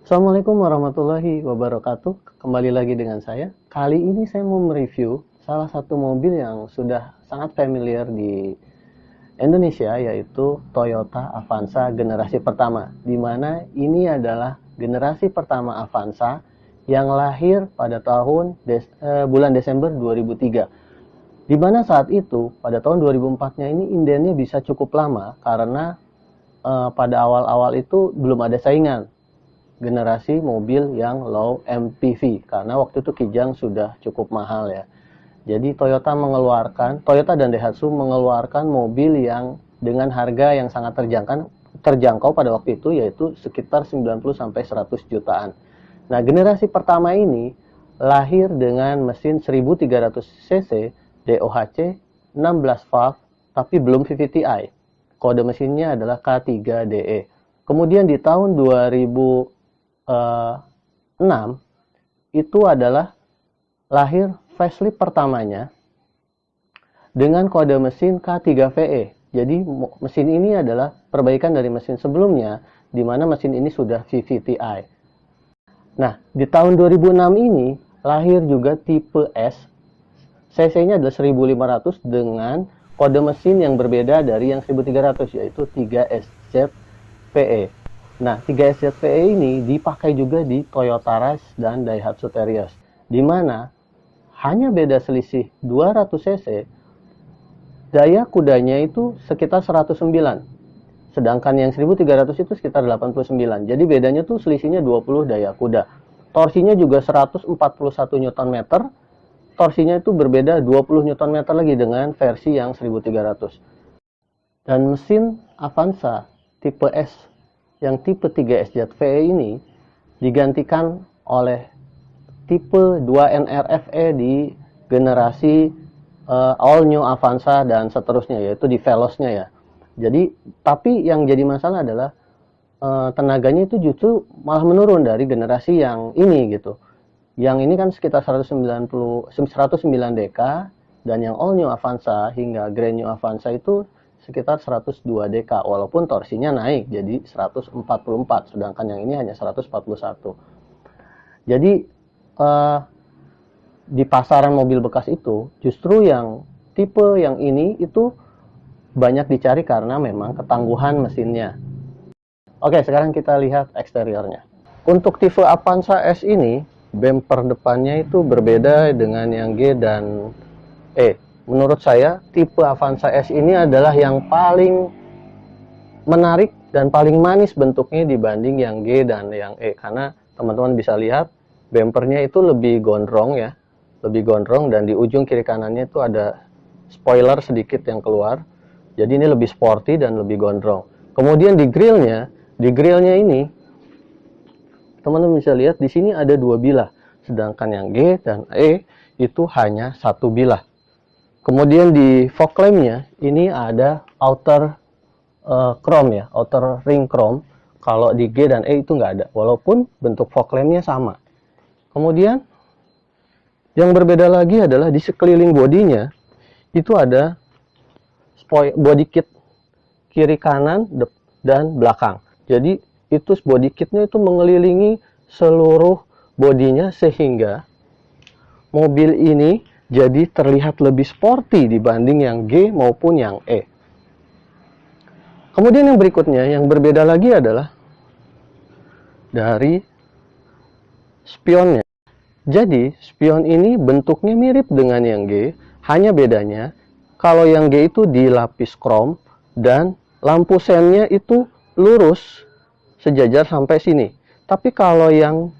Assalamualaikum warahmatullahi wabarakatuh. Kembali lagi dengan saya. Kali ini saya mau mereview salah satu mobil yang sudah sangat familiar di Indonesia, yaitu Toyota Avanza generasi pertama. Di mana ini adalah generasi pertama Avanza yang lahir pada bulan Desember 2003. Di mana saat itu, pada tahun 2004-nya ini indennya bisa cukup lama karena pada awal-awal itu belum ada saingan generasi mobil yang low MPV karena waktu itu Kijang sudah cukup mahal ya. Jadi Toyota dan Daihatsu mengeluarkan mobil yang dengan harga yang sangat terjangkau pada waktu itu, yaitu sekitar 90 sampai 100 jutaan. Nah, generasi pertama ini lahir dengan mesin 1300 cc DOHC 16 valve tapi belum VVTi. Kode mesinnya adalah K3DE. Kemudian di tahun 2006 itu adalah lahir facelift pertamanya dengan kode mesin K3VE. Jadi mesin ini adalah perbaikan dari mesin sebelumnya, di mana mesin ini sudah VVTi. Nah, di tahun 2006 ini lahir juga tipe S. CC-nya adalah 1500 dengan kode mesin yang berbeda dari yang 1300, yaitu 3SZVE. Nah, 3SZVE ini dipakai juga di Toyota Rush dan Daihatsu Terios, di mana hanya beda selisih 200 cc, daya kudanya itu sekitar 109, sedangkan yang 1300 itu sekitar 89. Jadi bedanya tuh selisihnya 20 daya kuda. Torsinya juga 141 Nm, torsinya itu berbeda 20 Nm lagi dengan versi yang 1300. Dan mesin Avanza tipe S yang tipe 3SZVE ini digantikan oleh tipe 2NRFE di generasi all new Avanza dan seterusnya, yaitu di Velosnya ya. Jadi, tapi yang jadi masalah adalah tenaganya itu justru malah menurun dari generasi yang ini gitu. Yang ini kan sekitar 109 dk, dan yang all new Avanza hingga grand new Avanza itu sekitar 102 dk, walaupun torsinya naik jadi 144, sedangkan yang ini hanya 141. Jadi di pasaran mobil bekas itu justru yang tipe yang ini itu banyak dicari karena memang ketangguhan mesinnya. Oke, sekarang kita lihat eksteriornya. Untuk tipe Avanza S ini, bumper depannya itu berbeda dengan yang G dan E. Menurut saya, tipe Avanza S ini adalah yang paling menarik dan paling manis bentuknya dibanding yang G dan yang E. Karena teman-teman bisa lihat, bumpernya itu lebih gondrong ya. Lebih gondrong, dan di ujung kiri kanannya itu ada spoiler sedikit yang keluar. Jadi ini lebih sporty dan lebih gondrong. Kemudian di grillnya ini, teman-teman bisa lihat di sini ada 2 bilah. Sedangkan yang G dan E itu hanya 1 bilah. Kemudian di fog lampnya ini ada outer chrome ya, outer ring chrome. Kalau di G dan E itu nggak ada, walaupun bentuk fog lampnya sama. Kemudian yang berbeda lagi adalah di sekeliling bodinya itu ada body kit kiri kanan dan belakang. Jadi itu body kitnya itu mengelilingi seluruh bodinya, sehingga mobil ini jadi terlihat lebih sporty dibanding yang G maupun yang E. Kemudian yang berikutnya yang berbeda lagi adalah dari spionnya. Jadi spion ini bentuknya mirip dengan yang G, hanya bedanya kalau yang G itu dilapis krom dan lampu sennya itu lurus sejajar sampai sini. Tapi kalau yang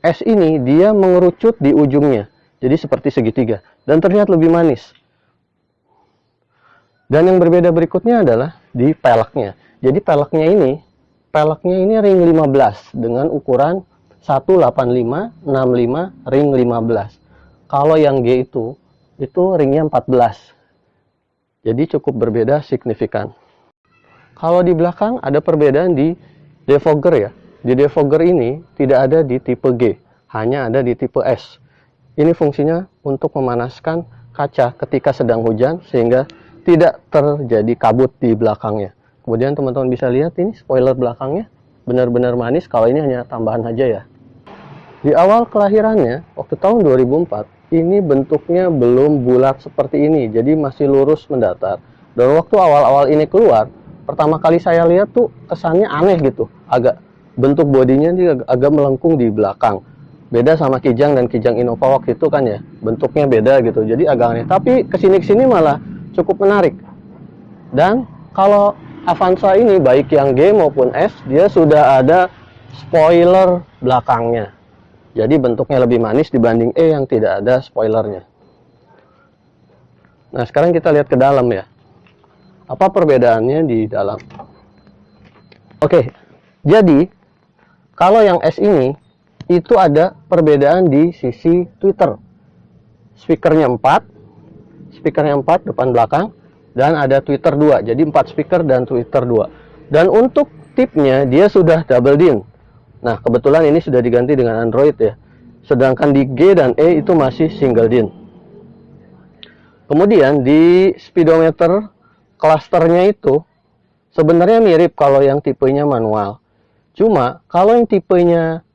S ini dia mengerucut di ujungnya, jadi seperti segitiga dan terlihat lebih manis. Dan yang berbeda berikutnya adalah di peleknya. Jadi peleknya ini ring 15 dengan ukuran 185 65 ring 15. Kalau yang G itu ringnya 14. Jadi cukup berbeda signifikan. Kalau di belakang ada perbedaan di defogger ya. Di defogger ini tidak ada di tipe G, hanya ada di tipe S. Ini fungsinya untuk memanaskan kaca ketika sedang hujan sehingga tidak terjadi kabut di belakangnya. Kemudian teman-teman bisa lihat ini spoiler belakangnya. benar-benar manis, kalau ini hanya tambahan aja ya. Di awal kelahirannya, waktu tahun 2004, ini bentuknya belum bulat seperti ini, jadi masih lurus mendatar. Dan waktu awal-awal ini keluar, pertama kali saya lihat tuh kesannya aneh gitu, agak bentuk bodinya dia agak melengkung di belakang. Beda sama Kijang dan Kijang Innova waktu itu kan ya, bentuknya beda gitu, jadi agak aneh. Tapi kesini-kesini malah cukup menarik. Dan kalau Avanza ini, baik yang G maupun S, dia sudah ada spoiler belakangnya. Jadi bentuknya lebih manis dibanding E yang tidak ada spoilernya. Nah, sekarang kita lihat ke dalam ya. Apa perbedaannya di dalam? Oke, jadi kalau yang S ini, itu ada perbedaan di sisi tweeter. Speakernya 4 depan belakang, dan ada tweeter 2, jadi 4 speaker dan tweeter 2. Dan untuk tipnya dia sudah double DIN. Nah, kebetulan ini sudah diganti dengan Android ya. Sedangkan di G dan E itu masih single DIN. Kemudian di speedometer clusternya itu sebenarnya mirip kalau yang tipenya manual. Cuma kalau yang tipenya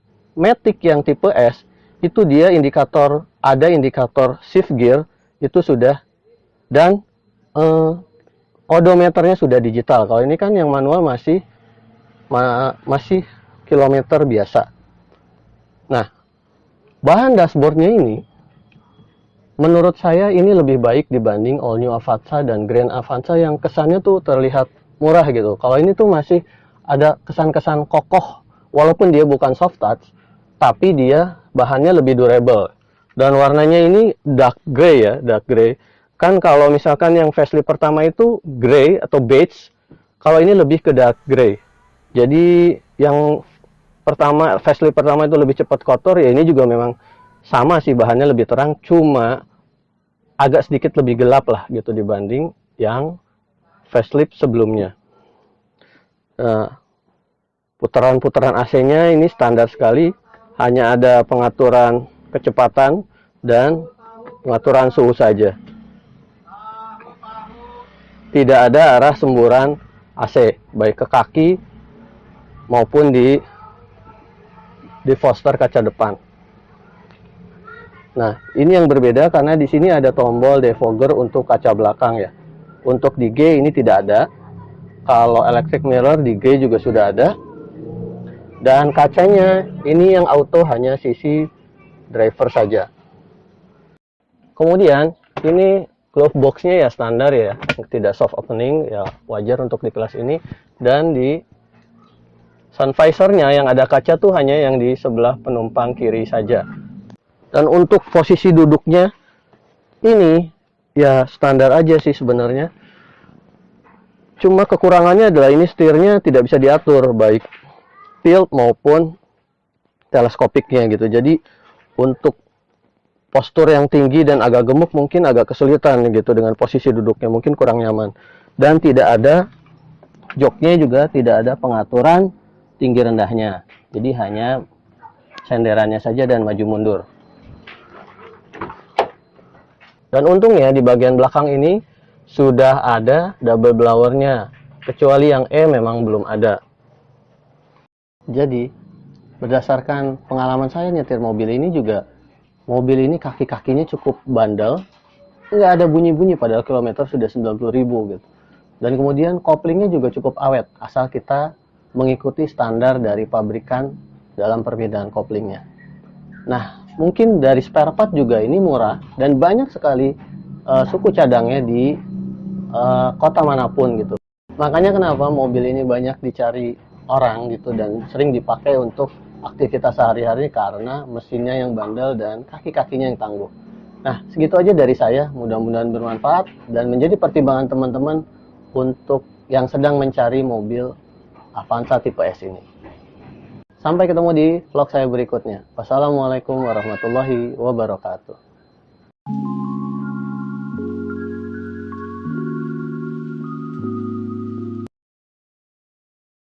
Matic yang tipe S, itu dia ada indikator shift gear itu sudah, dan odometernya sudah digital. Kalau ini kan yang manual masih kilometer biasa. Nah, bahan dashboardnya ini menurut saya ini lebih baik dibanding All New Avanza dan Grand Avanza yang kesannya tuh terlihat murah gitu. Kalau ini tuh masih ada kesan-kesan kokoh, walaupun dia bukan soft touch, tapi dia bahannya lebih durable. Dan warnanya ini dark gray ya, dark gray. Kan kalau misalkan yang facelift pertama itu gray atau beige, kalau ini lebih ke dark gray. Jadi yang facelift pertama itu lebih cepat kotor, ya ini juga memang sama sih, bahannya lebih terang, cuma agak sedikit lebih gelap lah gitu dibanding yang facelift sebelumnya. Putaran-putaran AC-nya ini standar sekali, hanya ada pengaturan kecepatan dan pengaturan suhu saja. Tidak ada arah semburan AC, baik ke kaki maupun di defroster kaca depan. Nah, ini yang berbeda karena di sini ada tombol defogger untuk kaca belakang ya. Untuk di G ini tidak ada. Kalau electric mirror di G juga sudah ada. Dan kacanya ini yang auto hanya sisi driver saja. Kemudian ini glove box-nya ya standar ya, tidak soft opening, ya wajar untuk di kelas ini. Dan di sun visor-nya yang ada kaca tuh hanya yang di sebelah penumpang kiri saja. Dan untuk posisi duduknya ini ya standar aja sih sebenarnya. Cuma kekurangannya adalah ini setirnya tidak bisa diatur, baik tilt maupun teleskopiknya gitu. Jadi untuk postur yang tinggi dan agak gemuk mungkin agak kesulitan gitu dengan posisi duduknya, mungkin kurang nyaman. Dan tidak ada joknya, juga tidak ada pengaturan tinggi rendahnya, jadi hanya senderannya saja dan maju mundur. Dan untungnya di bagian belakang ini sudah ada double blowernya, kecuali yang E memang belum ada. Jadi berdasarkan pengalaman saya nyetir mobil ini juga, mobil ini kaki-kakinya cukup bandel, nggak ada bunyi-bunyi padahal kilometer sudah 90.000 gitu. Dan kemudian koplingnya juga cukup awet, asal kita mengikuti standar dari pabrikan dalam perbedaan koplingnya. Nah, mungkin dari spare part juga ini murah, dan banyak sekali suku cadangnya di kota manapun gitu. Makanya kenapa mobil ini banyak dicari orang gitu, dan sering dipakai untuk aktivitas sehari-hari karena mesinnya yang bandel dan kaki-kakinya yang tangguh. Nah, segitu aja dari saya. Mudah-mudahan bermanfaat dan menjadi pertimbangan teman-teman untuk yang sedang mencari mobil Avanza tipe S ini. Sampai ketemu di vlog saya berikutnya. Wassalamualaikum warahmatullahi wabarakatuh.